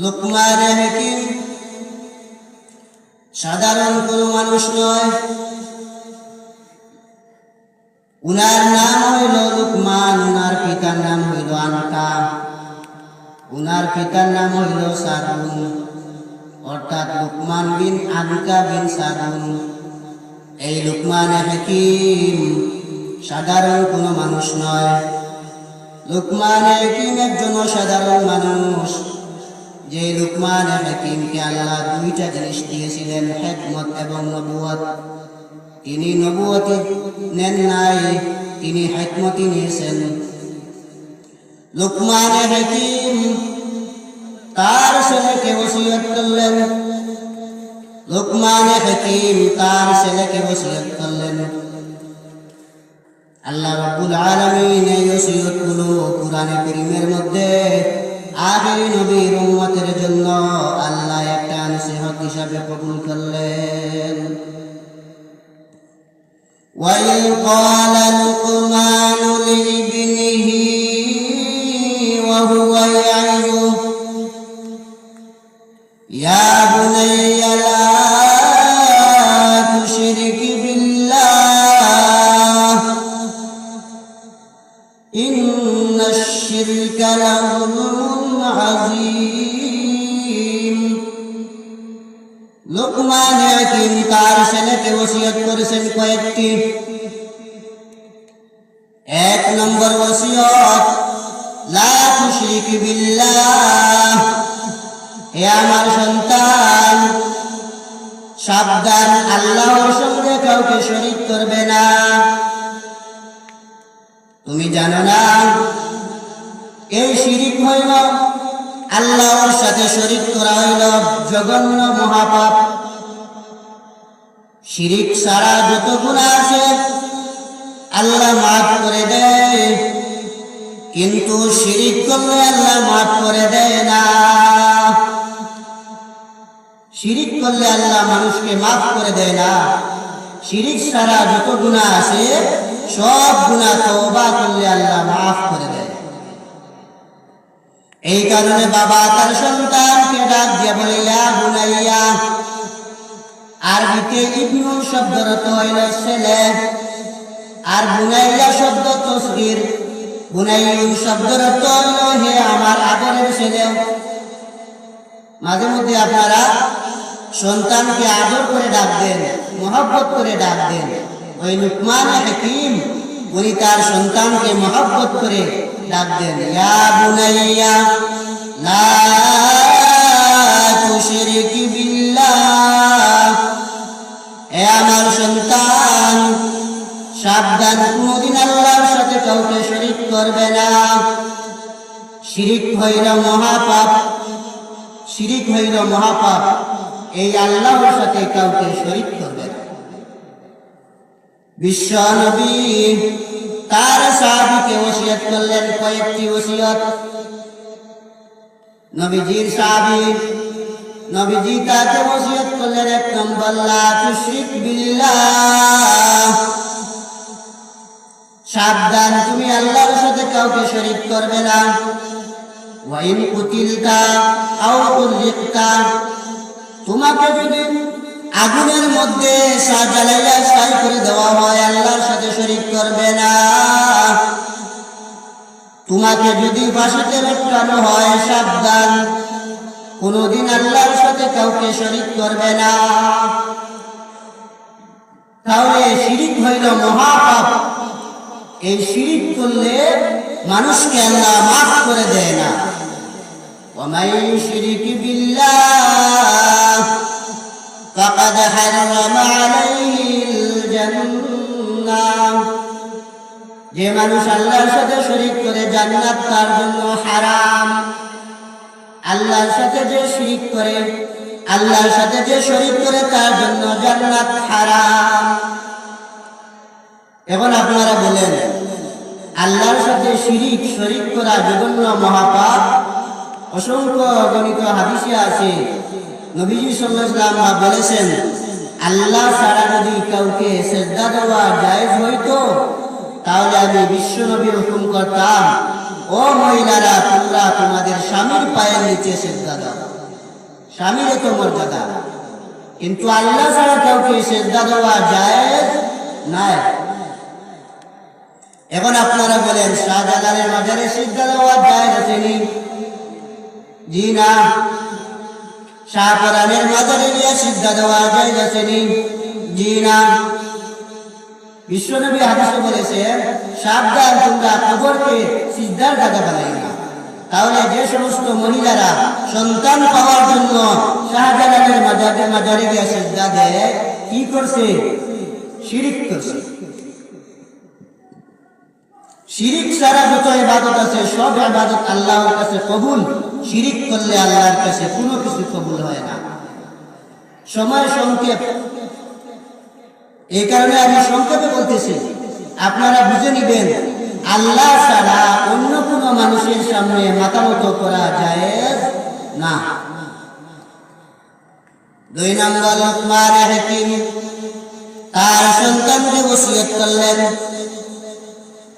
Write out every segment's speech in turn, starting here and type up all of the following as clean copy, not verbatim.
লুকমান হাকিম সাধারণ কোনো মানুষ নয়। উনার নাম হইল লুকমান, উনার পিতার নাম হইল আনকা, উনার পিতার নাম হইল সাদুন, অর্থাৎ লুকমান বিন আনকা বিন সাদুন। এই লুকমান হাকিম সাধারণ কোনো মানুষ নয়। লুকমান হাকিম একজন অসাধারণ মানুষ। যে লুকমান হাকিমকে আল্লাহ দুইটা জিনিস দিয়েছিলেন, হিকমত এবং নবুয়ত। তিনি নবুয়ত নেন নাই, তিনি হিকমত নিয়েছেন। লুকমান হাকিম তার ছেলেকে ওসিয়ত করলেন। লুকমান হাকিম তার ছেলেকে ওসিয়ত করলেন। আল্লাহ রাব্বুল আলামিন এই ওসিয়তগুলো কুরআনে কারীমের মধ্যে আখিরি নবীর উম্মতের জন্য আল্লাহ একটা নসিহত হিসাবে কবুল করলেন। وَإِذْ قَالَ لُقْمَانُ لِابْنِهِ وَهُوَ يَعِظُهُ يَا بُنَيَّ لَا تُشْرِكْ بِاللَّهِ إِنَّ الشِّرْكَ لَظُلْمٌ عَظِيمٌ। লুকমান হাকিম তার ছেলেকে ওসিয়ত করেছেন কয়েকটি। এক নম্বর ওসিয়ত, লা তুশরিক বিল্লাহ, হে আমার সন্তান সাবধান, আল্লাহর সঙ্গে কাউকে শরীক করবে না। তুমি জানো না এই শিরিক হইল, আল্লাহর সাথে শরীক করা হইল জঘন্য মহাপাপ। শিরিক ছাড়া যত গুনাহ আছে আল্লাহ মাফ করে দেয়, কিন্তু শিরিক করলে আল্লাহ মাফ করে দেয় না। শিরিক করলে আল্লাহ মানুষকে মাফ করে দেয় না। শিরিক ছাড়া যত গুনাহ আছে সব গুনাহ তওবা করলে আল্লাহ মাফ করে দেয়। এই কারণে বাবা তার সন্তানকে ডাক দিয়ে বলে ইয়া বুনাইয়া। আরবিতে ইবনু শব্দের অর্থ হইল ছেলে, আর বুনাইয়া শব্দ তসগীর। বুনাইয়ুন শব্দের অর্থ হইল হে আমার আদরের ছেলে। মাঝে মধ্যে আপনারা সন্তানকে আদর করে ডাক দেন, মহব্বত করে ডাক দেন। ওই লুকমান হাকিম উনি তার সন্তানকে মহব্বত করে ডাক দেন, ইয়া বুনাইয়া লা তুশরিক বিল্লাহ, হে আমার সন্তান সাবধান, কোনদিন আল্লাহর সাথে কাউকে শরীক করবে না। শিরিক হইল মহাপাপ, শিরিক হইল মহাপাপ। এই আল্লাহর সাথে কাউকে শরীক করবে না। বিশ্ব নবী তার সাহাবীকে ওসিয়ত করলেন কয়েকটি ওসিয়ত। নবীজির সাহাবী নবীজি তাকে ওসিয়ত করলেন, এক নম্বর লা তুশরিক বিল্লাহ, সাবধান তুমি আল্লাহর সাথে কাউকে শরীক করবে না। ওয়া ইন কুতিলতা আও উযিকতা, তোমাকে যদি আগুনের মধ্যে জ্বালাইয়া ছাই করে দেওয়া হয় আল্লাহর সাথে শরীক করবে না। তোমাকে যদি ফাঁসিতে লটকানো হয় সাবধান, কোনদিন আল্লাহর সাথে কাউকে শরীক করবে না। তাহলে শিরিক হইল মহাপাপ। এই শিরিক করলে মানুষকে আল্লাহ মাফ করে দেয় না। ওয়া মান ইউশরিক বিল্লাহ ফাকাদ হারামা আলাইহিল জান্নাহ, যে মানুষ আল্লাহর সাথে শরীক করে জান্নাত তার জন্য হারাম। আল্লাহর সাথে যে শিরিক করে, আল্লাহর সাথে যে শরীক করে তার জন্য জান্নাত হারাম। এখন আপনারা বলেন আল্লাহর সাথে শরীক করা জঘন্য মহাপাপ। অসংখ্য গণিত হাদিসে আছে, নবীজি সাল্লাল্লাহু আলাইহি ওয়াসাল্লাম বলেছেন আল্লাহ ছাড়া যদি কাউকে সিজদা দেওয়া জায়েজ হইতো তাহলে আমি বিশ্ব নবীর হুকুম করতাম ও মহিলারা তোমরা তোমাদের স্বামীর পায়ের নিচে সিজদা দাও। স্বামীর তো মর্যাদা, কিন্তু আল্লাহ ছাড়া কাউকে সিজদা দেওয়া জায়েজ নাই। এখন আপনারা বলেন শাহজালালের মাজারে সিজদা দেওয়া জায়েজ আছেনি? জি না। শাহপরানের মাজারে গিয়ে সিজদা দেওয়া জায়েজ আছেনি? জি না। বিশ্বনবী হাদিসে বলেছেন, সাবধান তোমরা কবরকে সিজদার জায়গা বানাই না। তাহলে যে সমস্ত মহিলারা সন্তান পাওয়ার জন্য শাহজালালের মাজারে গিয়ে সিজদা দেয়, কি করছে? শিরিক করছে। শিরিক ছাড়া যত ইবাদত আছে সব ইবাদত আল্লাহর কাছে কবুল, শিরিক করলে আল্লাহর কাছে কোনো কিছু কবুল হয় না। সময় সংক্ষেপ, এই কারণে আমি সংক্ষেপে বলতেছি, আপনারা বুঝে নিবেন আল্লাহ ছাড়া অন্য কোনো মানুষের সামনে মাথা নত করা জায়েজ না। 2 নম্বর, লোকমান হাকিম তার সন্তানকে ওসিয়ত করলেন,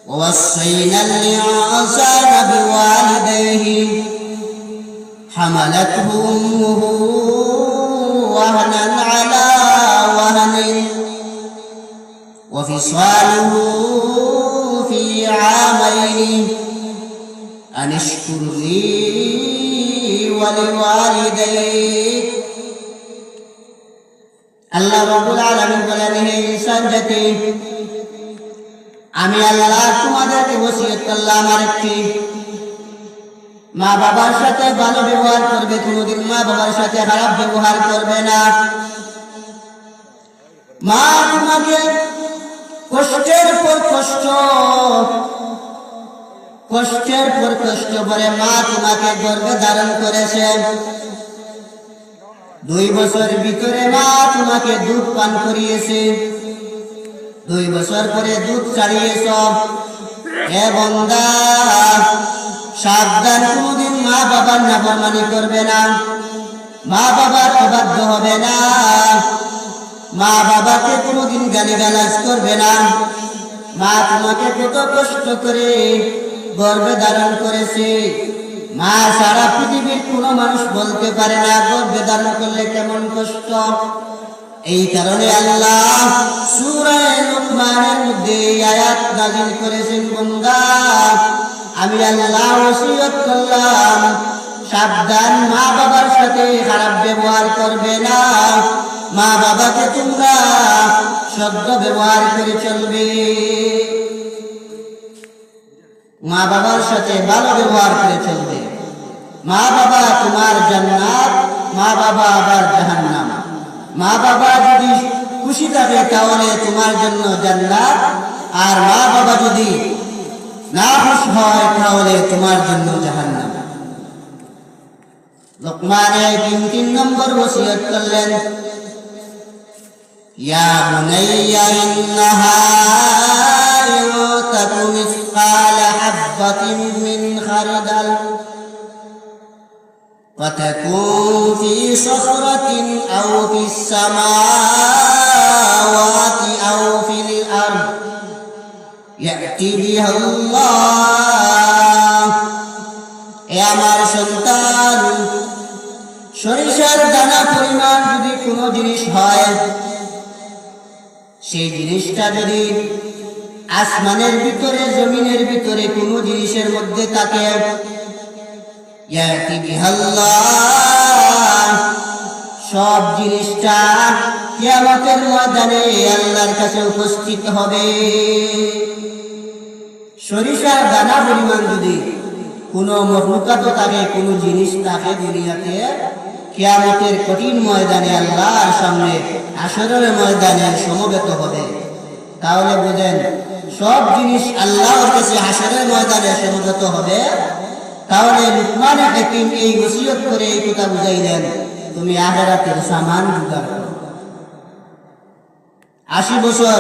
ওয়াসাইনা আল-ইনসানা বিওয়ালিদাইহি হামালাতহু উম্মুহু ওয়াহনান আলা ওয়াহনিন وفصاله في عامين أن اشكر لي ولوالديك। আল্লাহ রাব্বুল আলামিন বলেন, হে ইনসান জাতি, আমি আল্লাহ তোমাদেরকে ওসিয়ত করলাম আরেকটি, মা বাবার সাথে ভালো ব্যবহার করবে, কোনোদিন মা বাবার সাথে খারাপ ব্যবহার করবে না। মা তোমাকে কষ্টের পর কষ্ট, কষ্টের পর কষ্ট করে মা তোমাকে গর্ভে ধারণ করেছে। 2 বছর ভিতরে মা তোমাকে দুধ পান করিয়েছে, 2 বছর পরে দুধ ছাড়িয়েছ। হে বান্দা, সাবধান, কোনদিন মা বাবার নাফরমানি করবে না, মা বাবার অবাধ্য হবে না, মা বাবাকে কোনোদিন গালিগালাজ করবে না। মা তোমাকে কত কষ্ট করে গর্ভে ধারণ করেছে, মা সারা পৃথিবীর কোনো মানুষ বলতে পারে না গর্ভে ধারণ করলে কেমন কষ্ট। এই কারণে আল্লাহ সূরা লুকমানের মধ্যে এই আয়াত নাযিল করেছেন, বান্দা আমি আল্লাহ ওসিয়ত করলাম, সাবধান, মা বাবার সাথে খারাপ ব্যবহার করবে না, মা বাবাকে তোমরা সদ্য ব্যবহার করে চলবে, মা বাবার সাথে ভালো ব্যবহার করে চলবে। মা বাবা তোমার জান্নাত, মা বাবা আবার জাহান্নাম। মা বাবা যদি খুশি থাকে তাহলে তোমার জন্য জান্নাত, আর মা বাবা যদি নাখুশ হয় তাহলে তোমার জন্য জাহান্নাম। লোকমান হাকিম 3 নম্বর ওসিয়ত করলেন, ইয়া বুনাইয়া ইন্নাহা ইন তাকু মিসকালা হাববাতিন মিন খারদাল وتكون في صخرة أو في السماوات أو في الأرض يأتي بها الله। এ আমার সন্তান, সরিষার দানা পরিমাণ যদি কোনো জিনিস হয়, সেই জিনিসটা যদি আসমানের ভিতরে জমিনের ভিতরে কোনো জিনিসের মধ্যে থাকে, ইয়াতি বিহাল্লাহ, সব জিনিসটা কিয়ামতের ময়দানে আল্লাহর কাছে উপস্থিত হবে। সরিষার দানা পরিমাণ যদি কোনো মখলুকাত থাকে, কোনো জিনিস থাকে দুনিয়াতে, কিয়ামতের কঠিন ময়দানে আল্লাহর সামনে হাশরের ময়দানে সমবেত হবে। তাহলে বুঝেন, সব জিনিস আল্লাহর কাছে হাশরের ময়দানে সমবেত হবে। তাহলে লুকমান হাকিম এই ওসিয়ত করে এই কথা বুঝাইলেন, তুমি আখিরাতের সামান জোগাড় করো। 80 বছর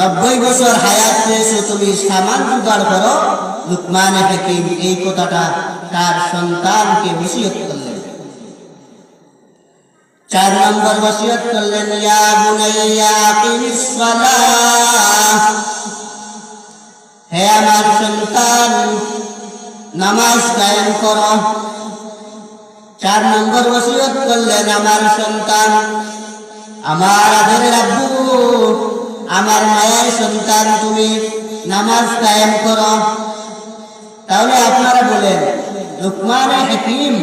90 বছর হায়াত পেয়েছো, তুমি সামান জোগাড় করো। লুকমান হাকিম এই কথাটা তার সন্তানকে ওসিয়ত করলেন। 4 নম্বর ওসিয়ত করলেন, ইয়া বুনাইয়া আকিমিস সালাহ, হে আমার সন্তান, নামাজ কায়েম করো। 4 নম্বর ওসিয়ত করলেন আমার সন্তান, আমার আদরের আব্বু, আমার মায়ের সন্তান, তুমি নামাজ কায়েম করো। তাহলে আপনারা বলেন, লুকমান হাকিম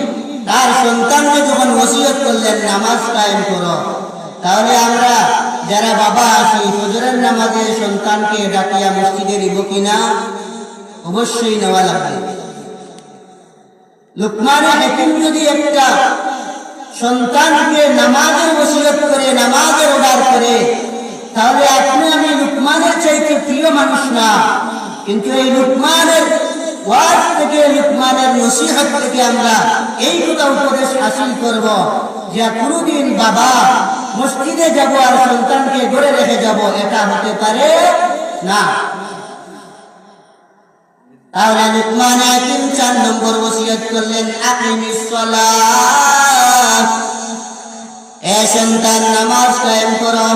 তার সন্তানকে যখন ওসিয়ত করলেন নামাজ কায়েম করো, তাহলে আমরা যারা বাবা আছি ফজরের নামাজে সন্তানকে ডাকিয়া মসজিদে নিব কিনা? অবশ্যই নেওয়া লাগবে। লুকমান হাকিম যদি একটা সন্তানকে নামাজের ওসিয়ত করে, নামাজের অর্ডার করে, তাহলে আপনি আমি লুকমানের চাইতে প্রিয় মানুষ না। কিন্তু এই লুকমানের ওয়াজ থেকে, লুকমানের নসিহত থেকে আমরা এই কথা উপদেশ হাসিল করব যে কোনদিন বাবা মসজিদে যাব আর সন্তানকে ঘরে রেখে যাব, এটা হতে পারে না। তাহলে লুকমান হাকিম 4 নম্বর ওসিয়ত করলেন, আকিমিস সালাত, এ সন্তান নামাজ কায়েম করো,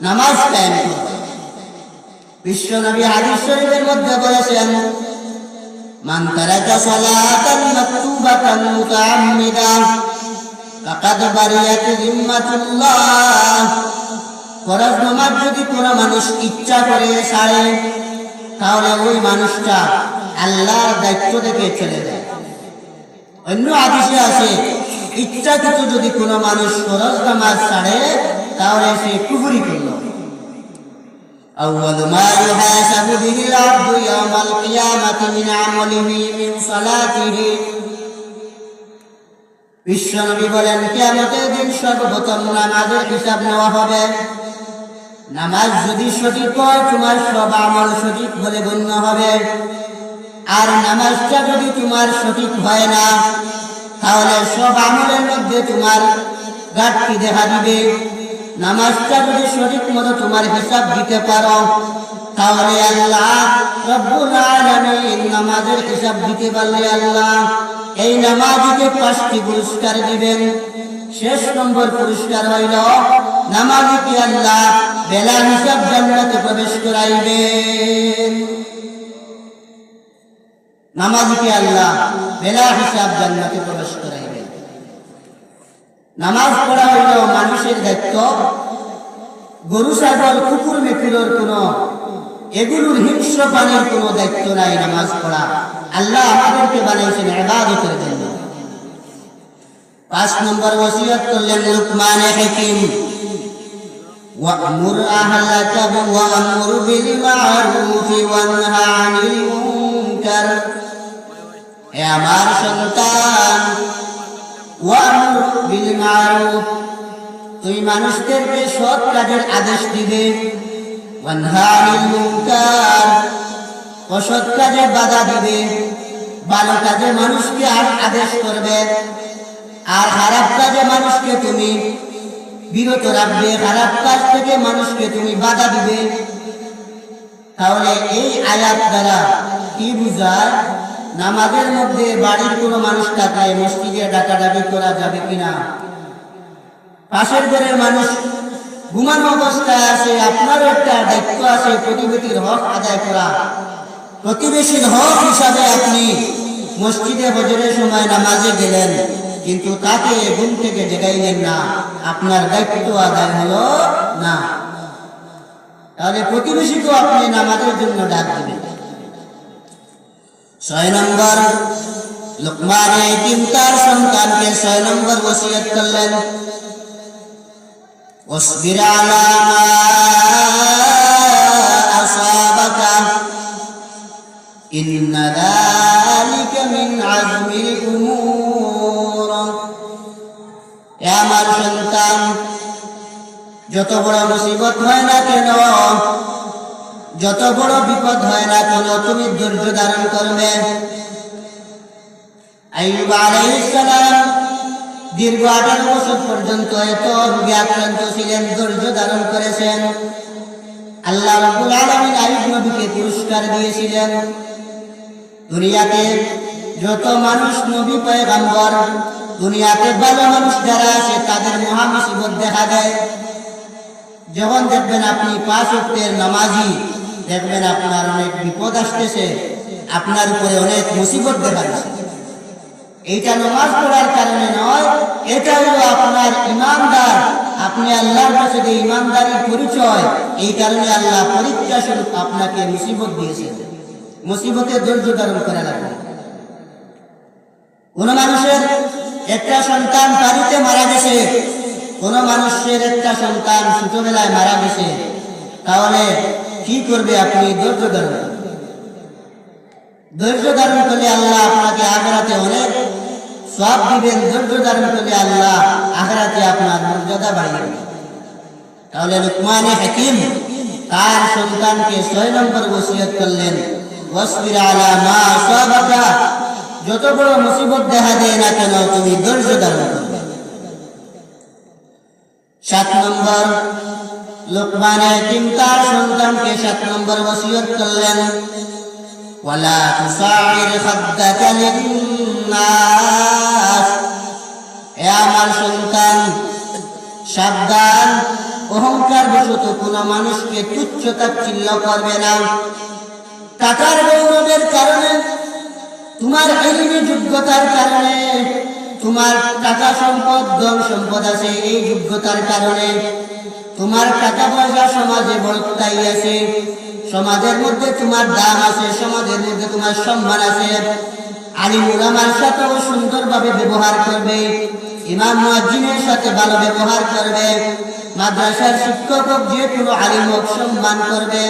নামাজ কায়েম করো। বিশ্ব নবী হাদিস শরীফের মধ্যে বলেছেন, মান তারাকা সালাতান মাকতুবাতান মুতাআম্মিদান ফাকাদ বারিয়াত যিম্মাতুল্লাহ। ফরজ নামাজ যদি কোনো মানুষ ইচ্ছা করে ছাড়ে, তাহলে ওই মানুষটা আল্লাহর দায়িত্ব থেকে চলে যায়। অন্য হাদিসে আছে, ইচ্ছাকৃত যদি কোনো মানুষ ফরজ নামাজ ছাড়ে, তাহলে সে কুফরি করল। أول ما يحاسب به العبد يوم القيامة من عمله من صلاته। বিশ্বনবী বলেন, কিয়ামতের দিন সর্বপ্রথম নামাজের হিসাব নেওয়া হবে। নামাজ যদি সঠিক হয়, তোমার সব আমল সঠিক বলে গণ্য হবে। আর নামাজটা যদি তোমার সঠিক হয় না, তাহলে সব আমলের মধ্যে তোমার ঘাটতি দেখা দিবে। নামাজটা যদি সঠিক মতো তোমার হিসাব দিতে পারো, তাহলে আল্লাহ রব্বুল আলামিন নামাজের হিসাব দিতে পারলে আল্লাহ এই নামাজকে 5টি পুরস্কার দিবেন। শেষ নম্বর পুরস্কার হইল নামাজকে আল্লাহ বেলা হিসাব জান্নাতে প্রবেশ করাইবেন। নামাজকে আল্লাহ বেলা হিসাব জান্নাতে প্রবেশ করাইবেন। নামাজ পড়া হইল মানুষের দায়িত্ব। গরু ছাগল কুকুর মেকুরের কোনো, এগুলোর হিংস্র প্রাণীর কোনো দায়িত্ব নাই নামাজ পড়া। আল্লাহ আমাদেরকে বানিয়েছেন ইবাদতের জন্য। 5 নম্বর ওসিয়ত করলেন লুকমান হাকিম, ওয়া'মুর আহলাকা ওয়া'মুর বিল মা'রুফ ওয়ানহা আনিল মুনকার। হে আমার সন্তান, ওয়া'মুর বিল মা'রুফ, তুমি মানুষদেরকে সৎ কাজের আদেশ দিবে। ওয়ানহা আনিল মুনকার, অসৎ কাজে বাধা দিবে। ভালো কাজে মানুষকে আদেশ করবে, আর খারাপ কাজে মানুষকে তুমি বিরত রাখবে। খারাপ কাজ থেকে মানুষকে তুমি বাধা দিবে। তাহলে এই আয়াত দ্বারা কি বুঝায়? নামাজের মধ্যে বাড়ির কোনো মানুষ থাকলে মসজিদে ডাকাডাকি করা যাবে কিনা? পাশের ঘরের মানুষ ঘুমানো অবস্থায় আছে, আপনারও একটা দায়িত্ব আছে প্রতিবেশীর হক আদায় করা। প্রতিবেশীর হক হিসাবে আপনি মসজিদে ফজরের সময় নামাজে গেলেন, কিন্তু তাকে ঘুম থেকে জেগাইলেন না, আপনার দায়িত্ব আদায় হলো না। তাহলে প্রতিবেশীকেও আপনি নামাজের জন্য ডাক দিবেন। 6 নম্বর লুকমান হাকিম তার সন্তানকে 6 নম্বর ওসিয়ত করলেন, ওয়াসবির আলা মা আসাবাকা ইন্না যালিকা মিন আজমিল উমুর। হে আমার সন্তান, যত বড় মুসিবত হয় না কেন, যত বড় বিপদ হয় না কেন, তুমি ধৈর্য ধারণ করবে। আইয়ুব আলাইহিস সালাম দীর্ঘ 18 বছর পর্যন্ত এত রোগে আক্রান্ত ছিলেন, ধৈর্য ধারণ করেছেন। আল্লাহ রাব্বুল আলামিন আইয়ুব নবীকে পুরস্কার দিয়েছিলেন। দুনিয়াতে যত মানুষ নবী পয়গম্বর, দুনিয়াতে ভালো মানুষ যারা আছে তাদের মহা মুসিবত দেখা দেয়। যখন দেখবেন আপনি 5 ওয়াক্তের নামাজি, দেখবেন আপনার অনেক বিপদ আসতেছে, আপনার উপরে অনেক মুসিবত দেখা দিচ্ছে। এইটা নামাজ পড়ার কারণে নয়, এটা হলো আপনার ইমানদার, আপনি আল্লাহর কাছে যে ইমানদারির পরিচয়, এই কারণে আল্লাহ পরীক্ষা স্বরূপ আপনাকে মুসিবত দিয়েছেন। মুসিবতে ধৈর্য ধারণ করা লাগবে। কোন মানুষের একটা সন্তান বাড়িতে মারা গেছে, কোন মানুষের একটা সন্তান ছোটবেলায় মারা গেছে, তাহলে কি করবে? আপনি ধৈর্য ধারণ করবেন। ধৈর্য ধারণ করলে আল্লাহ আপনাকে আখিরাতে অনেক সওয়াব দিবেন। ধৈর্য ধারণ করলে আল্লাহ আখিরাতে আপনার মর্যাদা বাড়িয়ে দিবেন। তাহলে লুকমানে হাকিম তার সন্তানকে 6 নম্বর ওসিয়ত করলেন, ওয়াসবির আলা মা আসাবাকা, যত বড় মুসিবত দেখা দেয় না কেন তুমি ধৈর্য ধারণ করবে। 7 নম্বর লুকমানে হাকিম তার সন্তানকে 7 নম্বর ওসিয়ত করলেন, ওয়ালা তুসাইর খাদ্দাকা লিন্নাস, এ আমার সন্তান সাবধান, অহংকার বশত কোন মানুষকে তুচ্ছ তাচ্ছিল্য করবে না। টাকার গৌরবের কারণে, তোমার ইলমি যোগ্যতার কারণে, তোমার টাকা সম্পদ ধন সম্পদ আছে, এই যোগ্যতার কারণে তোমার টাকা পয়সা সমাজে বড়তাই আছে, সমাজের মধ্যে তোমার দাম আছে, সমাজের মধ্যে তোমার সম্মান আছে। আলিম উলামার সাথেও সুন্দরভাবে ব্যবহার করবে, ইমাম মুয়াজ্জিনের সাথে ভালো ব্যবহার করবে, মাদ্রাসার শিক্ষক হোক যে কোনো আলিম হোক সম্মান করবে,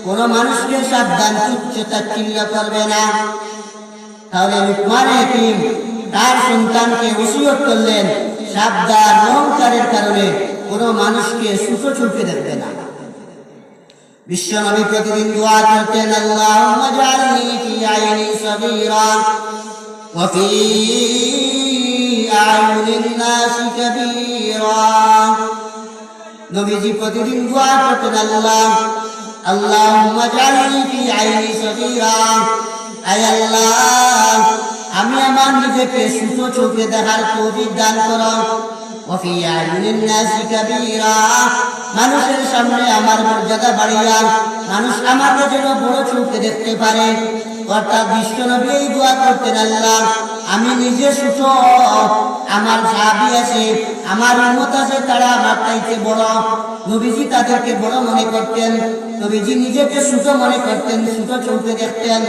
কোনো মানুষকে সাবধান তুচ্ছ তাচ্ছিল্য করবে না। তাহলে লুকমান হাকিম তার সন্তানকে ওসিয়ত করলেন, সাবধান, অহংকারের কারণে কোনো মানুষকে ছোট চোখে দেখবে না। বিশ্বনবী প্রতিদিন দোয়া করতেন, আল্লাহুম্মা জাআলনি ফি আইনি সাগীরা ওয়া ফি আয়ুনিন নাসি কাবীরা। নবীজি প্রতিদিন দোয়া করতেন, আল্লাহুম্মা জাআলনি ফি আইনি সাগীরা, আয় আল্লাহ আমি আমার নিজেকে ছোট চোখে দেখার তৌফিক দান করো, ওয়া ফি আয়ুনিন নাসি কাবীরা, মানুষের সামনে আমার মর্যাদা বাড়িয়া মানুষ আমাকে যেন বড় চোখে দেখতে পারে। অর্থাৎ বিশ্বনবী এই দোয়া করতেন, আল্লাহ আমি নিজে ছোট, আমার সাহাবী আছে, আমার উম্মত আছে, তারা আমার চাইতে বড়। নবীজি তাদেরকে বড় মনে করতেন, নবীজি নিজেকে ছোট মনে করতেন, ছোট চোখে দেখতেন।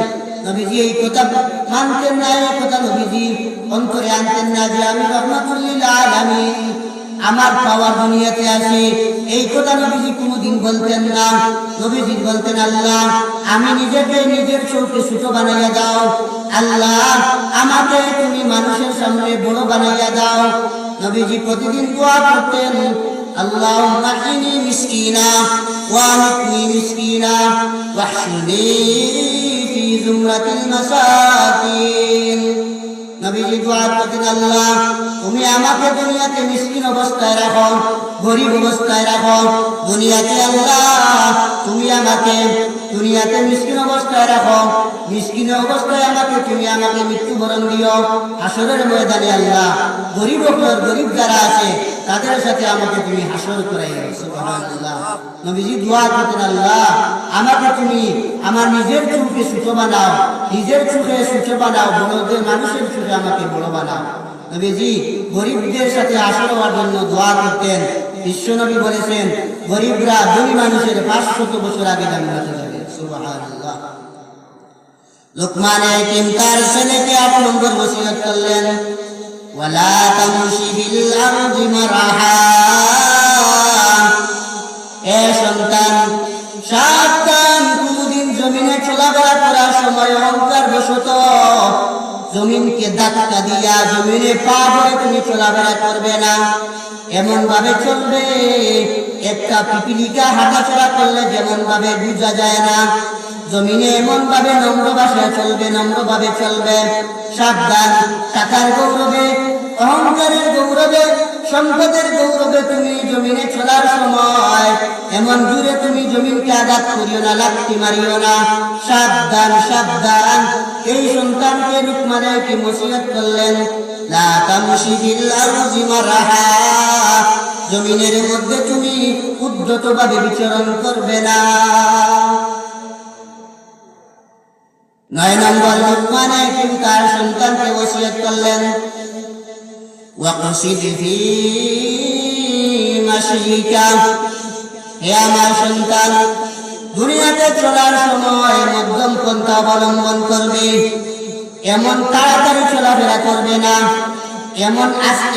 নবীজি এই কথা মানতেন না, এই কথা নবীজি অন্তরে আনতেন না যে আমি রহমাতুল লিল আলামিন, আমার পাওয়া দুনিয়াতে আছে, এই কথা নবীজি কোনোদিন বলতেন না। নবীজি বলতেন, আল্লাহ আমি নিজেকে নিজের চোখে ছোট বানাইয়া দাও, আল্লাহ আমাকে তুমি মানুষের সামনে বড় বানাইয়া দাও। নবীজি প্রতিদিন দোয়া করতেন, আল্লাহুম্মা ইনি মিসকিনা ওয়া আমিতনি মিসকিনা ওয়াহশুরনি ফি যুমরাতিল মাসাকিন। নবীজি দোয়া করতেন, আল্লাহ তুমি আমাকে দুনিয়াতে মিসকিন অবস্থায় রাখো, গরিব অবস্থায় রাখো, দুনিয়াতে আল্লাহ তুমি আমাকে দুনিয়াতে মিসকিন অবস্থায় রাখো, মিসকিন অবস্থায় তুমি আমাকে মৃত্যুবরণ দিও, হাসরের ময়দানে আল্লাহ গরিব যারা আছে তাদের সাথে আমাকে তুমি হাসর করাইও। সুবহানাল্লাহ। নবীজি দোয়া করতেন, আল্লাহ আমাকে তুমি আমার নিজের চোখে ছোট বানাও, নিজের চোখে ছোট বানাও, বড়দের মানুষের চোখে আমাকে বড় বানাও। নবীজি গরিবদের সাথে হাসর হওয়ার জন্য দোয়া করতেন। বিশ্বনবী বলেছেন, গরিবরা ধনী মানুষের 500 বছর আগে জান্নাতে যাবে। সুবহানাল্লাহ। লুকমান হাকিম তার ছেলেকে 8 নম্বর ওসিয়ত করলেন, ওয়ালা তামশি বিল আরদি মারহা, এ সন্তান সাবধান, কোনদিন জমিনে চলাফেরা করার সময় অহংকার বশত জমিনকে ধাক্কা দিয়া জমিনে পা ধরে তুমি চলাফেরা করবে না। এমন ভাবে চলবে, একটা পিপিলিকা হাঁটাচলা করলে যেমন ভাবে বুঝা যায় না, জমিনে এমন ভাবে নম্র ভাষায় চলবে, নম্র ভাবে চলবে। সাবধান, টাকার গৌরবে, অহংকারের গৌরবে, সম্পদের গৌরবে তুমি জমিনে চলার সময় এমন জুড়ে তুমি জমিনকে আঘাত করিও না, লাথি মারিও না। সাবধান, সাবধান। এই সন্তানকে লুকমান হাকিম ওসিয়ত করলেন, লা তামশি বিল আরদি মারহা, জমিনের মধ্যে তুমি উদ্ধতভাবে বিচরণ করবে না। 9 নম্বর লুকমান হাকিম তার সন্তানকে ওসিয়ত করলেন, ওয়াকসিদ ফি মাশিকা, হে আমার সন্তান, দুনিয়াতে চলার সময় মধ্যম পন্থা অবলম্বন করবে। এমন তাড়াতাড়ি চলাফেরা করবে না,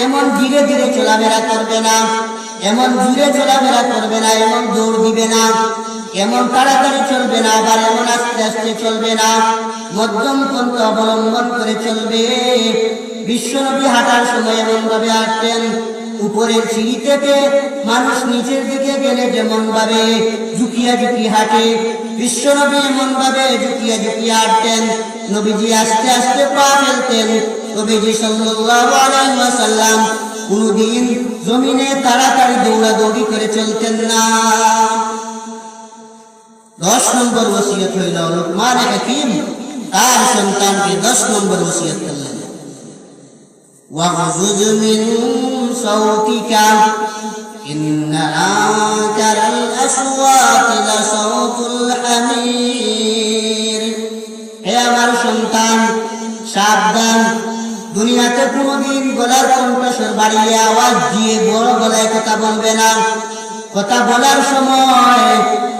এমন ধীরে ধীরে চলাফেরা করবে না, এমন জোরে চলাফেরা করবে না, এমন দৌড় দিবে না, এমন তাড়াতাড়ি চলবে না, আবার এমন আস্তে আস্তে চলবে না, মধ্যম পন্থা অবলম্বন করে চলবে। বিশ্বনবী হাঁটার সময় এমন ভাবে হাঁটতেন, উপরের সিঁড়ি থেকে মানুষ নিচের দিকে গেলে যেমন ভাবে ঝুঁকিয়া ঝুঁকি হাঁটে, বিশ্বনবী এমন ভাবে ঝুঁকিয়া ঝুঁকিয়া হাঁটতেন। নবীজি আস্তে আস্তে পা ফেলতেন। নবীজি সাল্লাল্লাহু আলাইহি ওয়াসাল্লাম কোনদিন জমিনে তাড়াতাড়ি দৌড়াদৌড়ি করে চলতেন না। 10 নম্বর ওসিয়ত হইল লুকমান হাকিম তার সন্তানকে 10 নম্বর ওসিয়ত করলেন, ওয়াগযুজ মিন সাউতিকা ইন্না আনকারাল আসওয়াতি লাসাউতুল হামির। হে আমার সন্তান, সাবধান, দুনিয়াতে কোনদিন গলার কণ্ঠস্বর বাড়িয়ে আওয়াজ দিয়ে বড় গলায় কথা বলবে না। কথা বলার সময়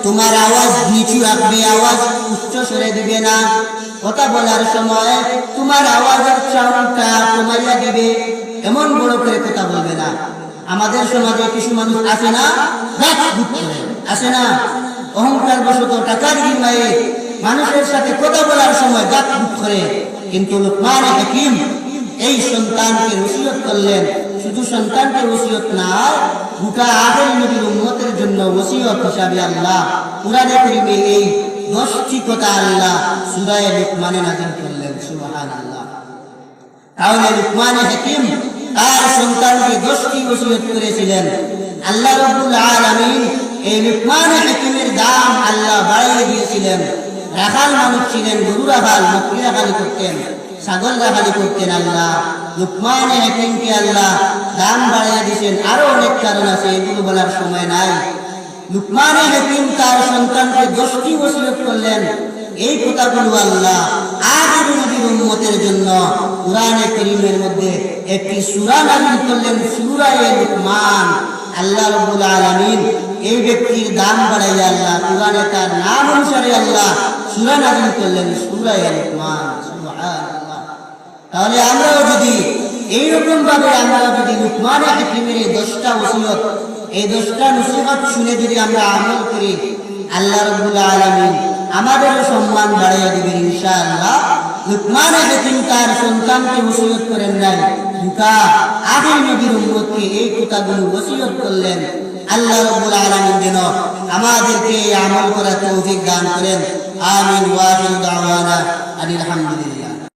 তোমার আওয়াজ নিচু রাখবে, আওয়াজ উচ্চ স্বরে দিবে না। কথা বলার সময় তোমার আওয়াজের সাউন্ডটা কমাইয়া দিবে, এমন বড় করে কথা বলবে না। আমাদের সমাজে কিছু মানুষ আছে না, আসে না, অহংকার বশত টাকার বিনিময়ে মানুষের সাথে কথা বলার সময় গাত বুক করে। কিন্তু লুকমান হাকিম এই সন্তানকে ওসিয়ত করলেন, শুধু সন্তানকে ওসিয়ত না, গোটা আখির নবীর উম্মতের জন্য ওসিয়ত হিসাবে আল্লাহ কুরআনে কারীমে এই 10টি কথা আল্লাহ সূরা লুকমানে নাযিল করলেন। সুবহানাল্লাহ। তাহলে লুকমান হাকিম তার সন্তানকে 10টি ওসিয়ত করেছিলেন। আল্লাহ রাব্বুল আলামিন এই লুকমান হাকিমের দাম আল্লাহ বাড়িয়ে দিয়েছিলেন। রাখাল মানুষ ছিলেন, গরু রাখাল, বকরি রাখালি করতেন, ছাগল রাখালি করতেন। আল্লাহ লুকমান হাকিমকে আল্লাহ দাম বাড়িয়ে দিয়েছেন। আরো অনেক কারণ আছে, এগুলো বলার সময় নাই। লুকমান হাকিম তার সন্তানকে 10টি ওসিয়ত করলেন। এই কথাগুলো আল্লাহ আখির নবীর উম্মতের জন্য কুরআনে কারীমের মধ্যে একটি সূরা নাযিল করলেন, সূরা লুকমান। আল্লাহ রাব্বুল আলামিন এই ব্যক্তির দাম বাড়াইয়া আল্লাহ কুরআনে তার নাম অনুসারে আল্লাহ সূরা নাযিল করলেন, সূরা লুকমান। সুবহানাল্লাহ। তাহলে আমরাও যদি এইরকম ভাবে আমরা যদি লুকমান হাকিমের এই 10টা ওসিয়ত, এই 10টা নসিহত শুনে যদি আমরা আমল করি, আল্লাহ রাব্বুল আলামিন আমাদের সম্মান বাড়াইয়া দিবেন ইনশাআল্লাহ। লুকমান হাকিম তার সন্তানকে ওসিয়ত করেন নাই, গোটা আখির নবীর উম্মতকে এই কথাগুলো ওসিয়ত করলেন। আল্লাহ রাব্বুল আলামিন যেন আমাদেরকে আমল করার তৌফিক দান করেন। আমিন। ওয়া আখিরু দাওয়ানা আলহামদুলিল্লাহ।